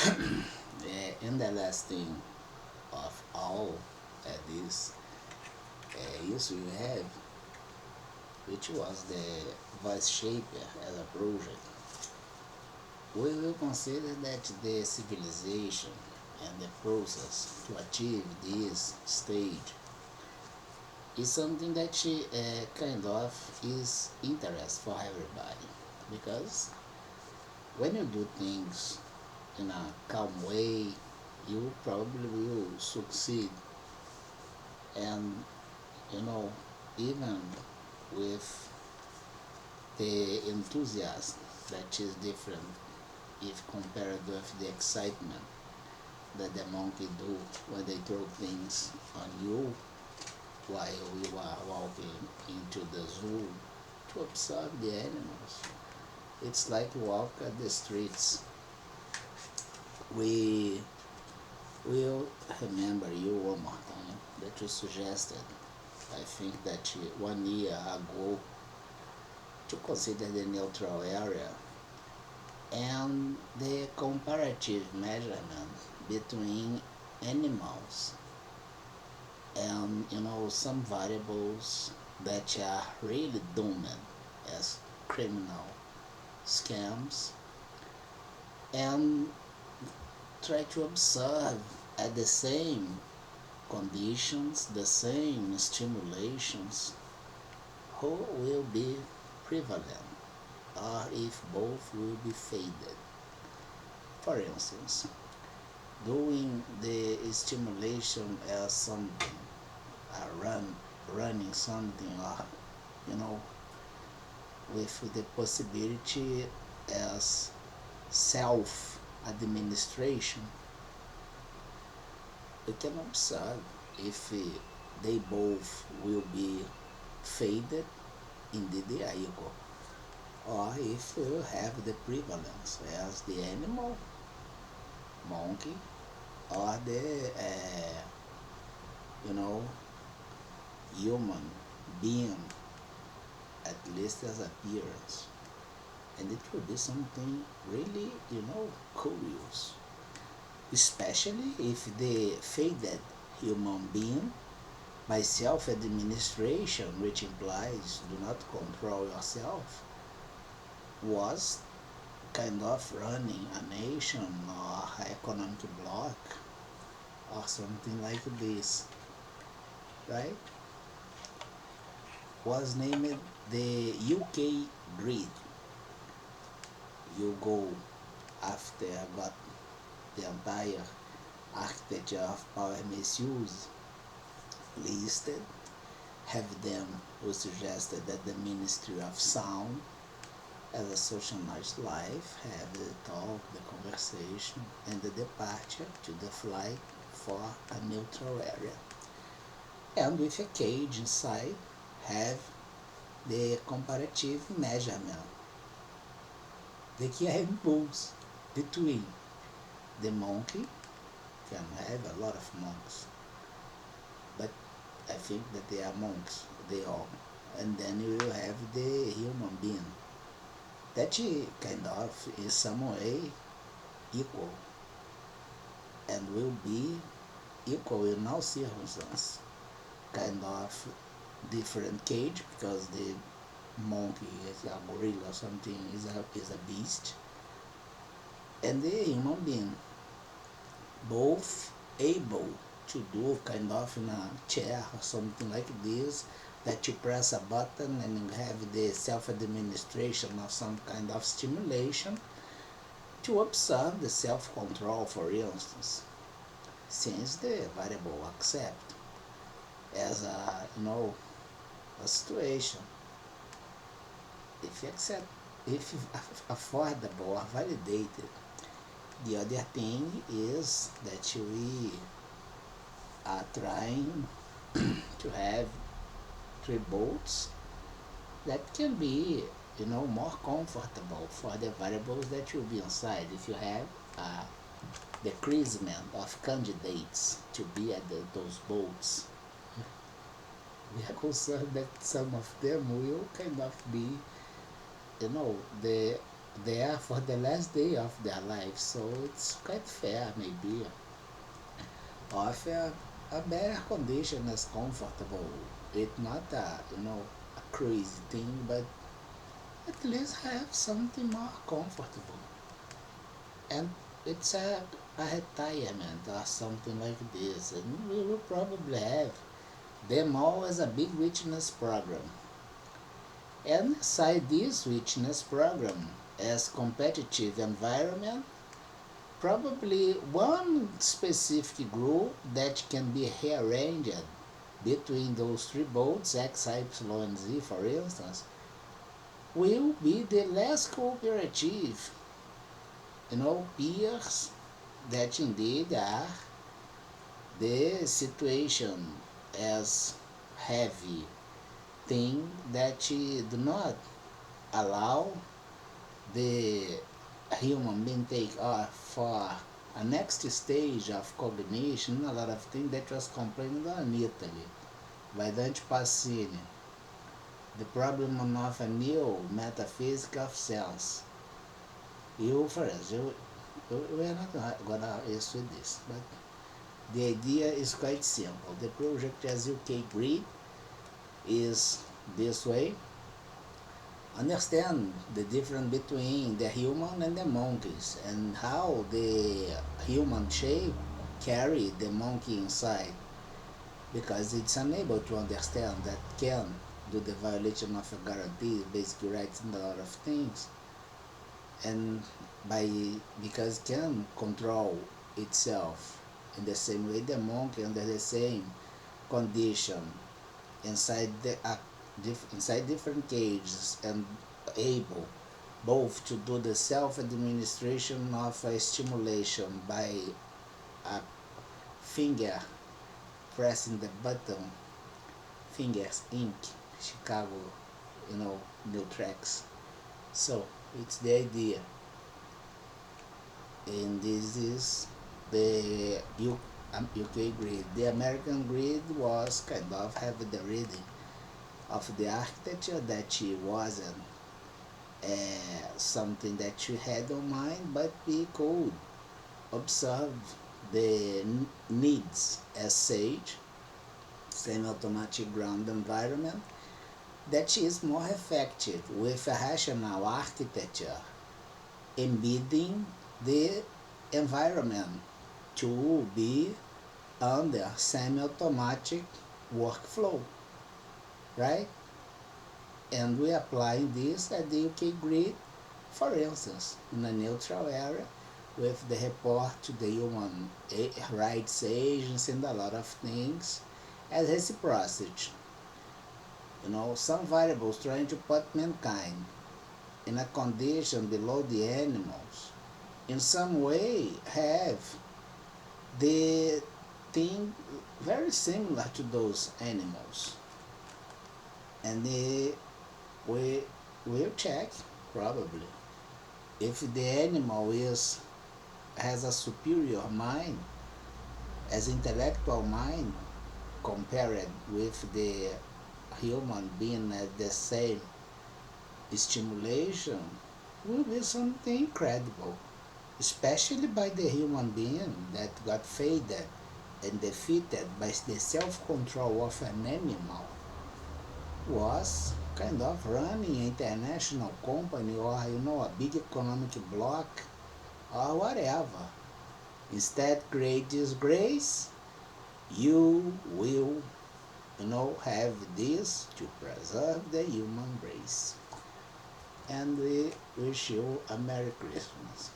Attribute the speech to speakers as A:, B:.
A: And the last thing of all this issue you have, which was the voice shaper as a project, we will consider that the civilization and the process to achieve this stage is something that kind of is interest for everybody, because when you do things in a calm way, you probably will succeed. And you know, even with the enthusiasm that is different if compared with the excitement that the monkey do when they throw things on you while you are walking into the zoo to observe the animals. It's like walk at the streets. We will remember you one more time that you suggested, I think that 1 year ago, to consider the neutral area and the comparative measurement between animals and some variables that are really doomed as criminal scams, and try to observe at the same conditions, the same stimulations, who will be prevalent or if both will be faded. For instance, doing the stimulation as something, running something, or you know, with the possibility as self administration, we can observe if they both will be faded, indeed they are equal, or if we will have the prevalence as the animal, monkey, or the you know human being, at least as appearance. And it will be something really curious, especially if the faded human being by self-administration, which implies do not control yourself, was kind of running a nation or economic bloc or something like this, right? Was named the UK grid. You go after got the entire architecture of power misuse listed, have them who suggested that the Ministry of Sound as a socialized life, have the talk, the conversation, and the departure to the flight for a neutral area. And with a cage inside, have the comparative measurement, the key impulse between the monkey, can have a lot of monks, but I think that they are monks, they all. And then you will have the human being that kind of in some way equal and will be equal in all circumstances. Kind of different cage because the monkey is a gorilla or something, is a beast, and the human being both able to do kind of in a chair or something like this, that you press a button and you have the self-administration of some kind of stimulation to observe the self-control, for instance, since the variable accept as a situation. If you accept, if affordable or validated, the other thing is that we are trying to have three bolts that can be more comfortable for the variables that will be inside. If you have a decreasement of candidates to be at those bolts, we are concerned that some of them will kind of be the there for the last day of their life, so it's quite fair maybe offer a better condition as comfortable. It's not a a crazy thing, but at least have something more comfortable. And it's a retirement or something like this, and we will probably have them all as a big witness program. And inside this witness program, as competitive environment, probably one specific group that can be rearranged between those three boats, X, Y, and Z, for instance, will be the less cooperative, peers that indeed are the situation as heavy thing that do not allow the human being take off for a next stage of cognition, a lot of things that was complained on Italy by Dante Passini, the problem of a new metaphysics of sense. You, for instance, we are not gonna issue this, but the idea is quite simple. The project as UK Grid is this way. Understand the difference between the human and the monkeys and how the human shape carry the monkey inside, because it's unable to understand that can do the violation of a guarantee, basic rights and a lot of things, and by because can control itself in the same way the monkey under the same condition inside inside different cages and able both to do the self-administration of a stimulation by a finger pressing the button, fingers ink, Chicago, new tracks. So it's the idea, and this is the UK grid. The American grid was kind of heavy the reading of the architecture that she wasn't something that you had on mind, but we could observe the needs as sage, semi-automatic ground environment, that is more effective with a rational architecture embedding the environment to be under semi-automatic workflow, right? And we applying this at the UK grid, for instance, in a neutral area with the report to the human rights agency and a lot of things as reciprocity. Some variables trying to put mankind in a condition below the animals in some way have the thing very similar to those animals, and we will check probably if the animal has a superior mind as intellectual mind compared with the human being at the same stimulation, will be something incredible, especially by the human being that got faded and defeated by the self-control of an animal, was kind of running an international company or a big economic bloc or whatever. Instead, create disgrace. You will have this to preserve the human race. And we wish you a Merry Christmas.